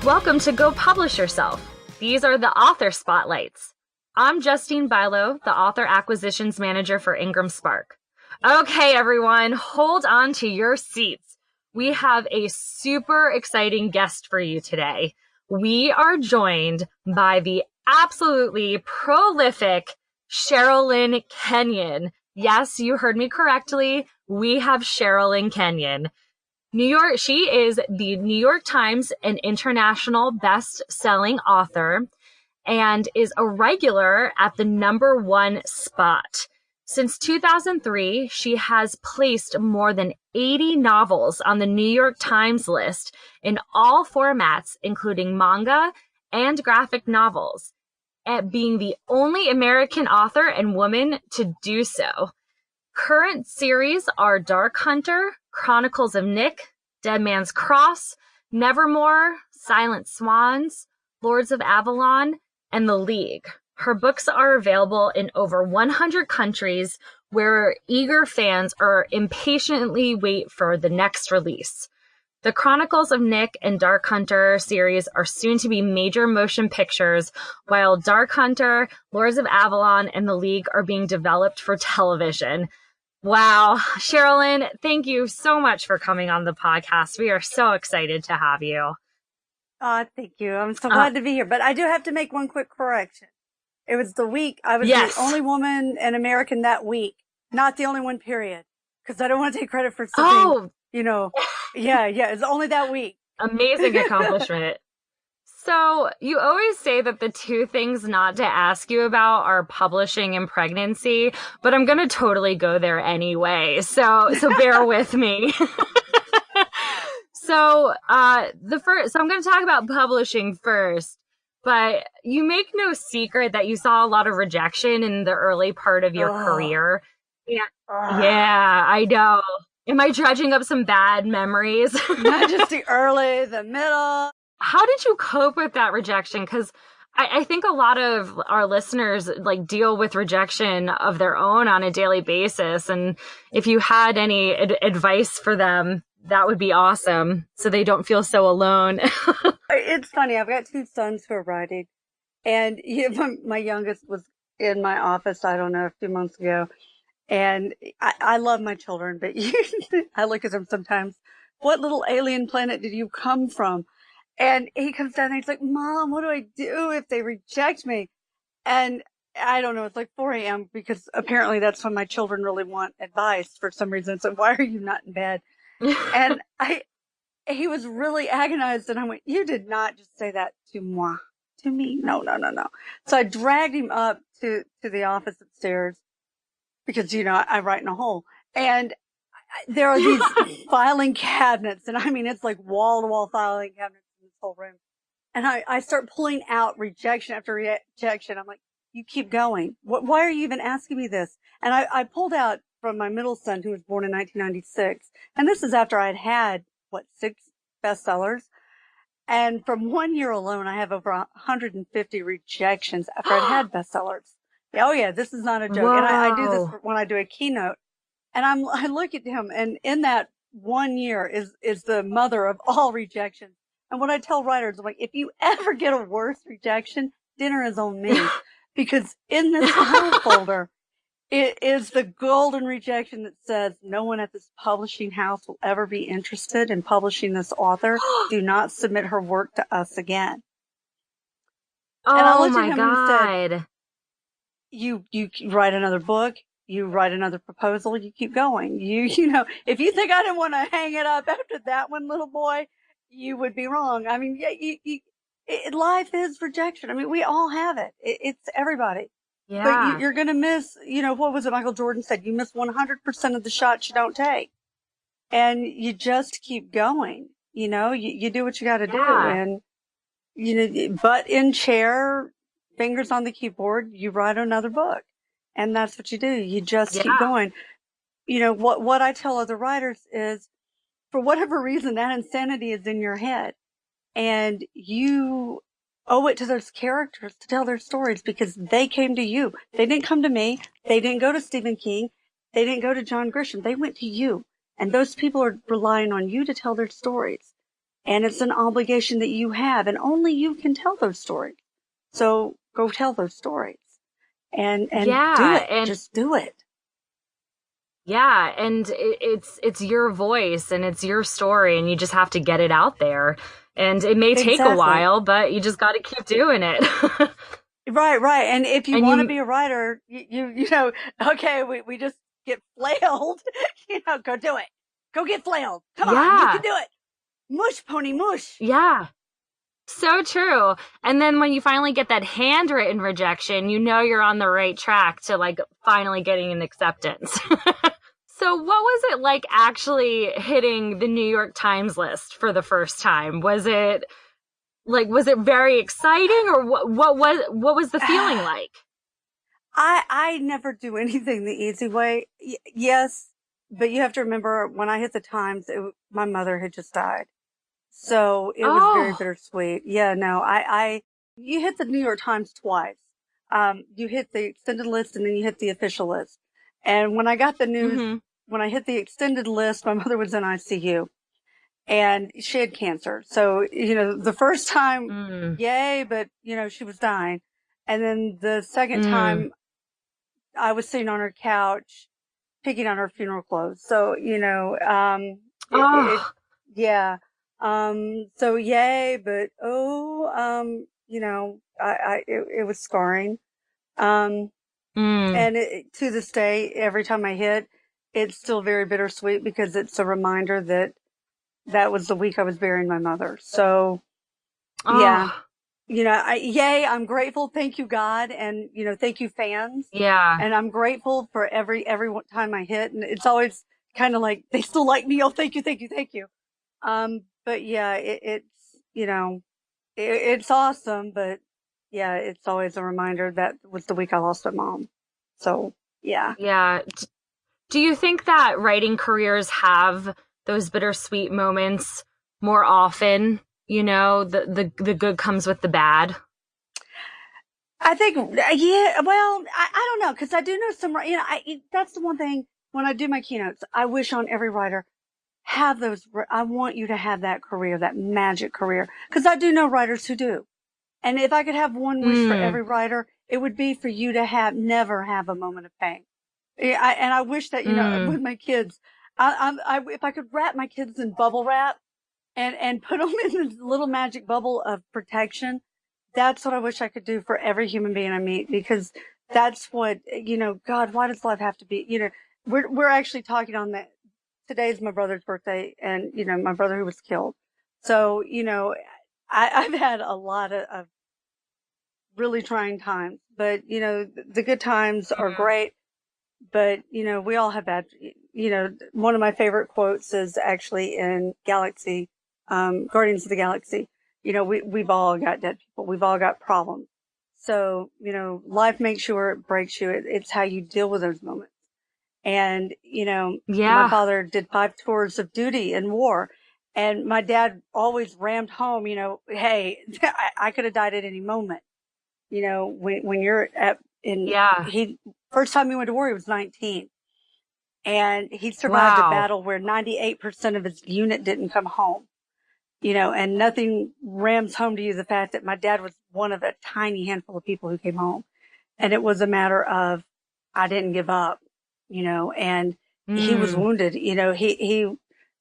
Welcome to Go Publish Yourself. These are the author spotlights. I'm Justine Bilo, the author acquisitions manager for IngramSpark. Okay, everyone, hold on to your seats. We have a super exciting guest for you today. We are joined by the absolutely prolific Sherrilyn Kenyon. Yes, you heard me correctly. We have Sherrilyn Kenyon. She is the New York Times and international best-selling author and is a regular at the #1 spot. Since 2003, she has placed more than 80 novels on the New York Times list in all formats, including manga and graphic novels, at being the only American author and woman to do so. Current series are Dark Hunter, Chronicles of Nick, Dead Man's Cross, Nevermore, Silent Swans, Lords of Avalon, and The League. Her books are available in over 100 countries where eager fans are impatiently wait for the next release. The Chronicles of Nick and Dark Hunter series are soon to be major motion pictures, while Dark Hunter, Lords of Avalon, and The League are being developed for television. Wow. Sherrilyn, thank you so much for coming on the podcast. We are so excited to have you. Thank you. I'm so glad to be here. But I do have to make one quick correction. It was the week. I was the only woman and American that week. Not the only one, period. Because I don't want to take credit for something, Yeah, it's only that week. Amazing accomplishment. So you always say that the two things not to ask you about are publishing and pregnancy, but I'm going to totally go there anyway. So bear with me. So I'm going to talk about publishing first, but you make no secret that you saw a lot of rejection in the early part of your career. Yeah, I know. Am I dredging up some bad memories? Not just the early, the middle. How did you cope with that rejection? Because I think a lot of our listeners deal with rejection of their own on a daily basis. And if you had any advice for them, that would be awesome, so they don't feel so alone. It's funny. I've got two sons who are writing, and my youngest was in my office, I don't know, a few months ago. And I love my children, but I look at them sometimes. What little alien planet did you come from? And he comes down and he's like, Mom, what do I do if they reject me? And I don't know, it's like 4 a.m. because apparently that's when my children really want advice for some reason. So why are you not in bed? And he was really agonized, and I went, you did not just say that to me. No. So I dragged him up to the office upstairs because, I write in a hole. And there are these filing cabinets, and I mean, it's like wall-to-wall filing cabinets in this whole room. And I start pulling out rejection after rejection. I'm like, you keep going. Why are you even asking me this? And I pulled out from my middle son, who was born in 1996. And this is after I'd had, 6 bestsellers. And from 1 year alone, I have over 150 rejections after I'd had bestsellers. Oh yeah, this is not a joke. Whoa. And I do this when I do a keynote. And I look at him, and in that 1 year is the mother of all rejections. And what I tell writers, I'm like, if you ever get a worse rejection, dinner is on me. Because in this file folder, it is the golden rejection that says, no one at this publishing house will ever be interested in publishing this author. Do not submit her work to us again. Oh, and I looked at him God. And said, you write another book, you write another proposal, you keep going. If you think I didn't want to hang it up after that one, little boy, you would be wrong. I mean, life is rejection. I mean, we all have it. It's everybody. Yeah. But you're going to miss, what was it Michael Jordan said? You miss 100% of the shots you don't take. And you just keep going. You do what you got to do. And, butt in chair, fingers on the keyboard, you write another book. And that's what you do. You just keep going. What I tell other writers is, for whatever reason, that insanity is in your head. And you owe it to those characters to tell their stories because they came to you. They didn't come to me. They didn't go to Stephen King. They didn't go to John Grisham. They went to you. And those people are relying on you to tell their stories. And it's an obligation that you have, and only you can tell those stories. So go tell those stories and do Yeah, it. and Just do it. yeah, and it's your voice and it's your story, and you just have to get it out there. And it may take a Exactly. while, but you just got to keep doing it. Right, right. And if you And want to you, be a writer, you know, okay, we just get flailed, go do it. Go get flailed. Come on, you can yeah, do it. Mush, pony, mush. yeah. So true. And then when you finally get that handwritten rejection, you know you're on the right track to like finally getting an acceptance. So what was it like actually hitting the New York Times list for the first time? Was it very exciting, or what was the feeling like? I never do anything the easy way. Yes, but you have to remember when I hit the Times, my mother had just died. So it was very Oh. bittersweet. Yeah, no, you hit the New York Times twice. You hit the extended list and then you hit the official list. And when I got the news, Mhm. when I hit the extended list, my mother was in ICU and she had cancer. So, the first time, Mm. yay, but she was dying. And then the second Mm. time I was sitting on her couch picking on her funeral clothes. So, it Oh. yeah. So yay, but it was scarring. Um, Mm. and to this day, every time I hit, it's still very bittersweet because it's a reminder that that was the week I was burying my mother. So yeah, Oh. yay, I'm grateful. Thank you, God. And, thank you, fans. Yeah. And I'm grateful for every time I hit. And it's always kind of like, they still like me. Oh, thank you, thank you, thank you. But yeah, it's awesome. But yeah, it's always a reminder that was the week I lost my mom. So yeah. Yeah. Do you think that writing careers have those bittersweet moments more often? You know, the good comes with the bad. I think, yeah, well, I don't know, because I do know some, that's the one thing when I do my keynotes, I wish on every writer have those. I want you to have that career, that magic career, because I do know writers who do. And if I could have one wish for Mm. every writer, it would be for you to never have a moment of pain. And I wish that, Mm. with my kids, if I could wrap my kids in bubble wrap and put them in this little magic bubble of protection, that's what I wish I could do for every human being I meet, because that's what, God, why does life have to be, we're actually talking on that. Today's my brother's birthday and, my brother who was killed. So, I've had a lot of really trying times, but, the good times are Mm. great. But, we all have bad, one of my favorite quotes is actually in Guardians of the Galaxy. We've all got dead people. We've all got problems. So, life makes you or it breaks you. It's how you deal with those moments. And, my Yeah. father did 5 tours of duty in war. And my dad always rammed home, hey, I could have died at any moment. When you're Yeah. he, first time he went to war, he was 19. And he survived a Wow. battle where 98% of his unit didn't come home, and nothing rams home to you the fact that my dad was one of a tiny handful of people who came home. And it was a matter of, I didn't give up, and he was Mm. wounded, he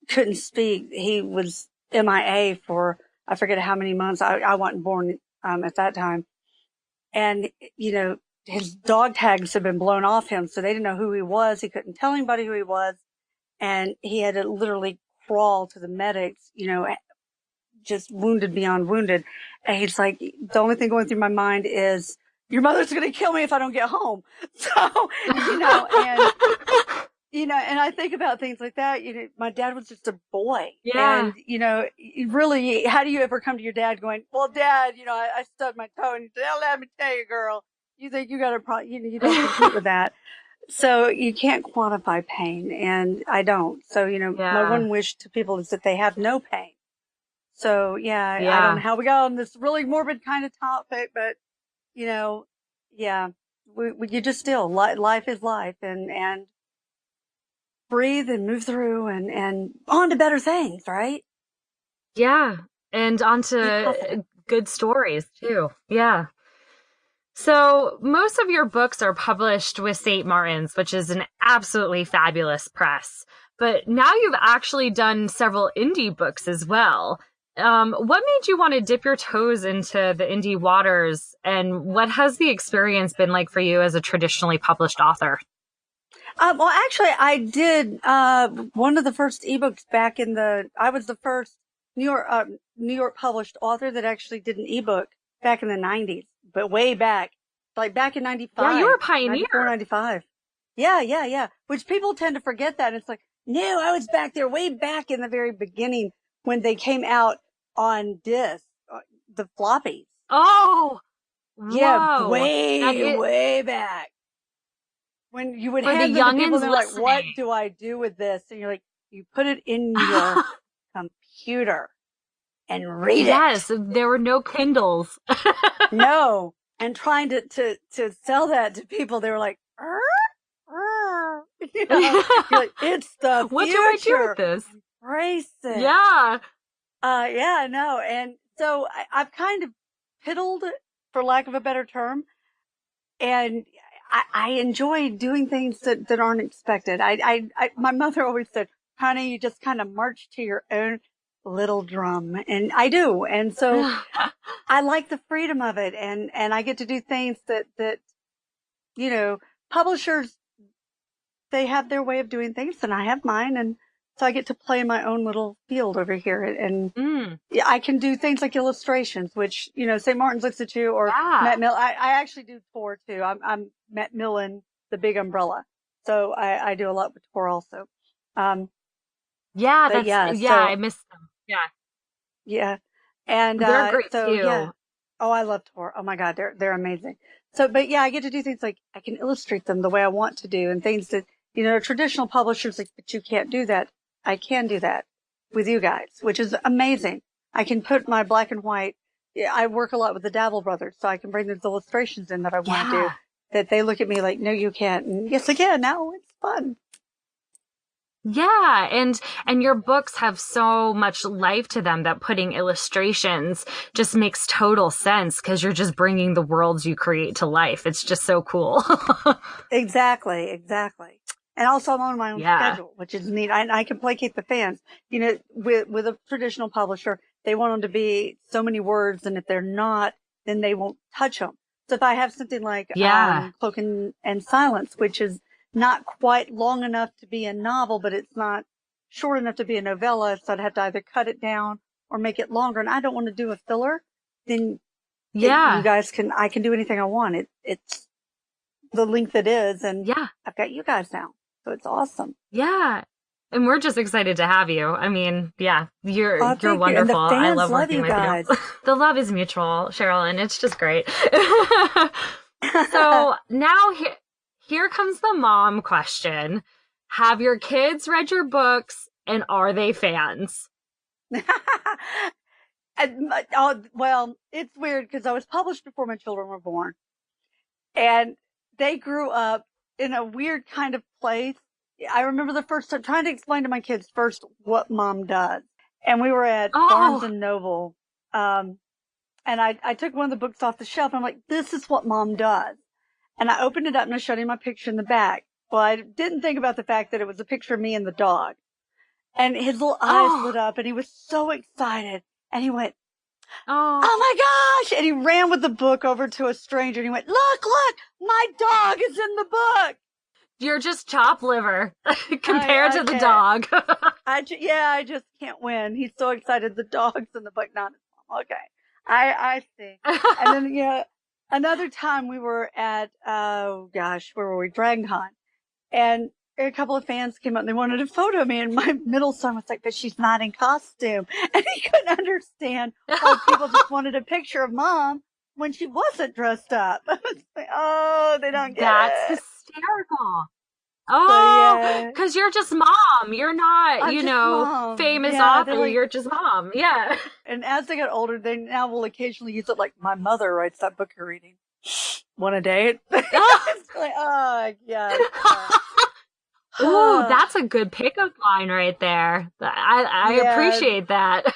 couldn't speak. He was MIA for, I forget how many months. I wasn't born, at that time. And, his dog tags had been blown off him. So they didn't know who he was. He couldn't tell anybody who he was. And he had to literally crawl to the medics, just wounded beyond wounded. And he's like, the only thing going through my mind is, your mother's going to kill me if I don't get home. So, and, and I think about things like that. My dad was just a boy. Yeah. And, really, how do you ever come to your dad going, well, Dad, I stubbed my toe, and he said, oh, let me tell you, girl, you think you got a problem, you don't compete with that. So you can't quantify pain, and I don't. So, my Yeah. one wish to people is that they have no pain. So yeah, I don't know Yeah. how we got on this really morbid kind of topic, but you know, yeah, you just still, life is life, and breathe and move through and on to better things, right? Yeah. And I love onto it. good stories too. Yeah. So most of your books are published with St. Martin's, which is an absolutely fabulous press. But now you've actually done several indie books as well. What made you want to dip your toes into the indie waters, and what has the experience been like for you as a traditionally published author? Well, actually, I did one of the first ebooks back in I was the first New York published author that actually did an ebook back in the 90s, but way back, like back in Yeah, you were 95, a pioneer. 94, 95. Yeah, yeah, yeah. Which people tend to forget that. It's like, no, I was back there way back in the very beginning when they came out on disc, the floppies. Oh, Yeah, whoa. That way, is way back. When you would for the hand them to people youngins and they're like, what listening. do I do with this? And you're like, you put it in your computer and read it. Yes, there were no Kindles. No. And trying to sell that to people, they were like, "Er, er." You know, you're like, it's the What do I do with future. this? Embrace it. Yeah. Yeah, no. And so I've kind of piddled, for lack of a better term, and I enjoy doing things that aren't expected. My mother always said, honey, you just kind of march to your own little drum. And I do. And so I like the freedom of it. And I get to do things that, you know, publishers, they have their way of doing things and I have mine. And so I get to play in my own little field over here. And Mm, yeah, I can do things like illustrations, which, St. Martin's looks at you or yeah. Matt Mill. I actually do Tor too. I'm Matt Millen, the big umbrella. So I do a lot with Tor also. Um, Yeah, but yeah, yeah, I so miss them. Yeah. yeah. And, They're great so yeah. too. Oh, I love Tor. Oh my God. They're amazing. So, but yeah, I get to do things like I can illustrate them the way I want to do and things that, traditional publishers like, but you can't do that. I can do that with you guys, which is amazing. I can put my black and white. Yeah, I work a lot with the Dabble brothers, so I can bring those illustrations in that I want to do Yeah. that they look at me like, no, you can't. And yes, I can. Now it's fun. Yeah, and your books have so much life to them that putting illustrations just makes total sense because you're just bringing the worlds you create to life. It's just so cool. Exactly, exactly. And also I'm on my own Yeah. schedule, which is neat. I can placate the fans. With a traditional publisher, they want them to be so many words, and if they're not, then they won't touch them. So if I have something like Yeah. Cloak and Silence, which is not quite long enough to be a novel, but it's not short enough to be a novella, so I'd have to either cut it down or make it longer, and I don't want to do a filler, then you Yeah. guys I can do anything I want. It's the length it is, and Yeah. I've got you guys now, so it's awesome. Yeah. And we're just excited to have you. I mean, yeah, Oh, you're thank you, and the wonderful. I fans love love working you with you. guys. The love is mutual, Cheryl, and it's just great. So now here comes the mom question. Have your kids read your books and are they fans? Well, it's weird because I was published before my children were born, and they grew up in a weird kind of place. I remember the first time trying to explain to my kids first what mom does, and we were at Barnes Oh, and Noble, and I took one of the books off the shelf. And I'm like, this is what mom does. And I opened it up and I showed him my picture in the back. Well, I didn't think about the fact that it was a picture of me and the dog. And his little eyes lit oh, up and he was so excited. And he went, oh. oh my gosh. And he ran with the book over to a stranger and he went, look, my dog is in the book. You're just chop liver compared I to the can't. dog. I just can't win. He's so excited. The dog's in the book, not his mom. Okay. I see. And then, another time we were at, oh gosh, where were we? DragonCon. And a couple of fans came up and they wanted a photo of me. And my middle son was like, but she's not in costume. And he couldn't understand why people just wanted a picture of mom when she wasn't dressed up. I was like, oh, they don't get That's it. hysterical. So Oh, yeah, because you're just mom. You're not, I'm just mom. famous Yeah, they're author. like, You're just mom. Yeah. and as they got older, they now will occasionally use it like my mother writes that book you're reading. Want to date? It's like, oh, yeah. Ooh, that's a good pickup line right there. I Yeah, appreciate that.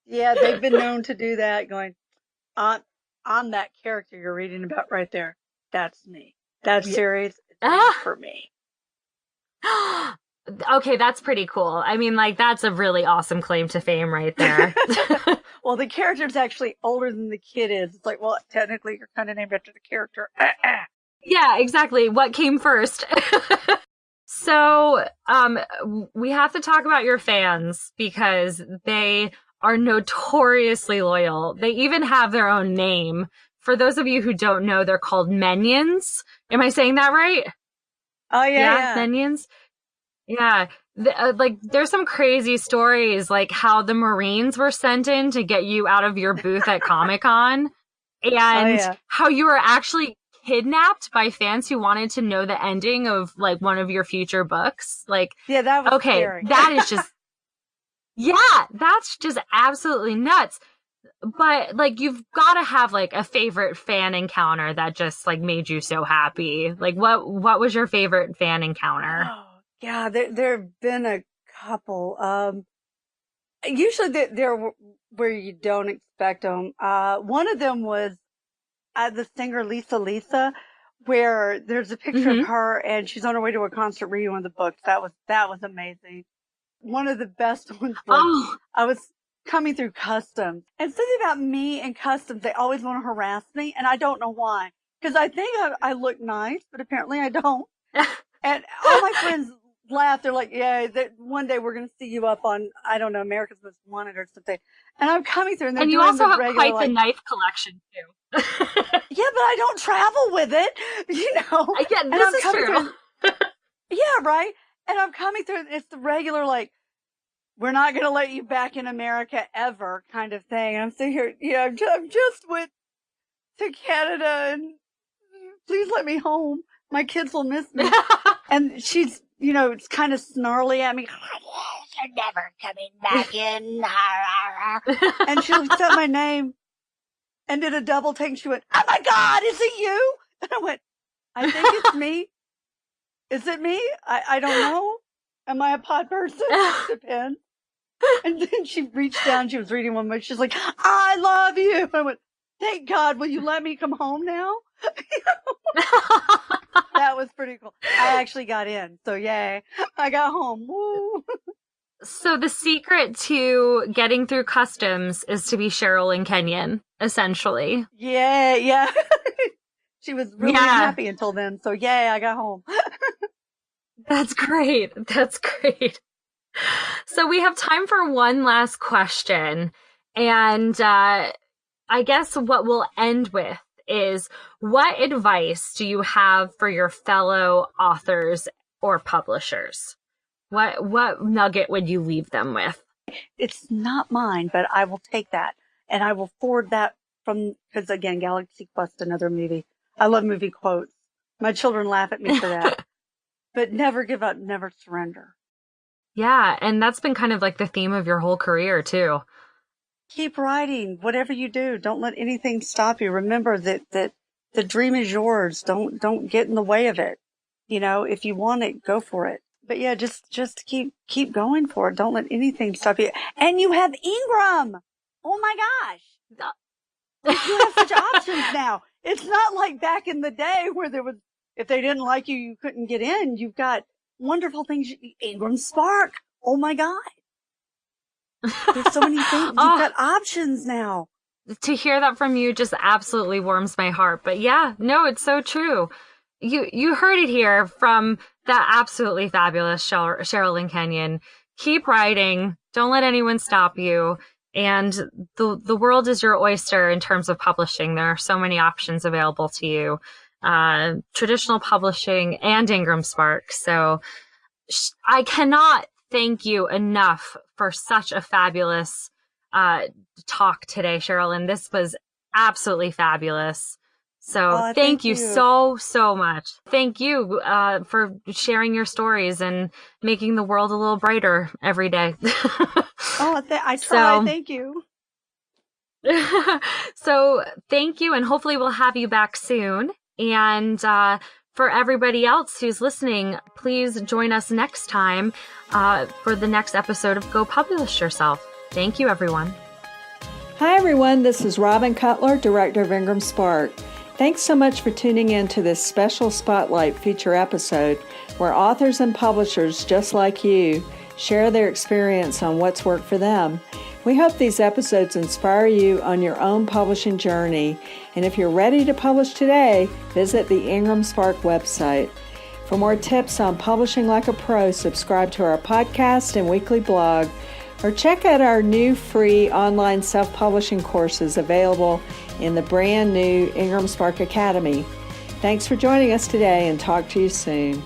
Yeah, they've been known to do that, going, on, on that character you're reading about right there. That's me. That Yeah. series is made Ah! for me. Okay, that's pretty cool. I mean, like, that's a really awesome claim to fame right there. Well, the character's actually older than the kid is. It's like, well, technically you're kind of named after the character. Yeah, exactly. What came first? So, we have to talk about your fans because they are notoriously loyal. They even have their own name. For those of you who don't know, they're called Minions. Am I saying that right? Oh, yeah, Yeah, yeah. Minions. Yeah. Like, there's some crazy stories, like how the Marines were sent in to get you out of your booth at Comic-Con, Oh, and yeah. how you were actually kidnapped by fans who wanted to know the ending of, like, one of your future books. Like, Yeah, that was okay, scary. that is just, yeah, that's just absolutely nuts. But, like, you've got to have, like, a favorite fan encounter that just, like, made you so happy. Like, what was your favorite fan encounter? Oh, yeah, there have been a couple. Usually they're where you don't expect them. One of them was the singer Lisa, where there's a picture of Mm-hmm. her and she's on her way to a concert reading one of the books. That was amazing. One of the best ones was Oh, I was coming through customs, and something about me and customs, they always want to harass me, and I don't know why. Because I think I look nice, but apparently I don't. And all my friends laugh. They're like, yeah, one day we're going to see you up on, I don't know, America's Most Wanted or something. And I'm coming through and they're and you doing also the have regular, quite the like, knife collection too. yeah, but I don't travel with it, you know? Yeah, And this I'm is coming true. through, yeah, right? And I'm coming through, it's the regular, like, we're not going to let you back in America ever kind of thing. I'm sitting here, yeah, I'm just went to Canada and please let me home. My kids will miss me. And she's, it's kind of snarly at me. You're never coming back in. And she looked at my name and did a double take. And she went, oh my God, is it you? And I went, I think it's me. Is it me? I don't know. Am I a pod person? It depends. And then she reached down. She was reading one book. She's like, I love you. I went, thank God. Will you let me come home now? That was pretty cool. I actually got in. So yay. I got home. Woo. So the secret to getting through customs is to be Sherrilyn Kenyon, essentially. Yeah, yeah. She was really Yeah, unhappy until then. So yay, I got home. that's great. That's great. So we have time for one last question. And I guess what we'll end with is, what advice do you have for your fellow authors or publishers? What nugget would you leave them with? It's not mine, but I will take that and I will forward that because again, Galaxy Quest, another movie. I love movie quotes. My children laugh at me for that. But never give up, never surrender. Yeah, and that's been kind of like the theme of your whole career too. Keep writing, whatever you do. Don't let anything stop you. Remember that the dream is yours. Don't get in the way of it. If you want it, go for it. But yeah, just keep going for it. Don't let anything stop you. And you have Ingram. Oh my gosh. You have such options now. It's not like back in the day where if they didn't like you, you couldn't get in. You've got wonderful things. IngramSpark. Oh my God. There's so many things. You've got options now. To hear that from you just absolutely warms my heart. But yeah, no, it's so true. You heard it here from the absolutely fabulous Sherrilyn Kenyon. Keep writing. Don't let anyone stop you. And the world is your oyster in terms of publishing. There are so many options available to you. Traditional publishing and IngramSpark. So I cannot thank you enough for such a fabulous talk today, Sherrilyn. This was absolutely fabulous. So thank you so much. Thank you for sharing your stories and making the world a little brighter every day. I try. Thank you. So thank you, and hopefully we'll have you back soon. And for everybody else who's listening, please join us next time for the next episode of Go Publish Yourself. Thank you, everyone. Hi everyone, this is Robin Cutler, Director of IngramSpark. Thanks so much for tuning in to this special Spotlight feature episode where authors and publishers just like you share their experience on what's worked for them. We hope these episodes inspire you on your own publishing journey. And if you're ready to publish today, visit the IngramSpark website. For more tips on publishing like a pro, subscribe to our podcast and weekly blog, or check out our new free online self-publishing courses available in the brand new IngramSpark Academy. Thanks for joining us today, and talk to you soon.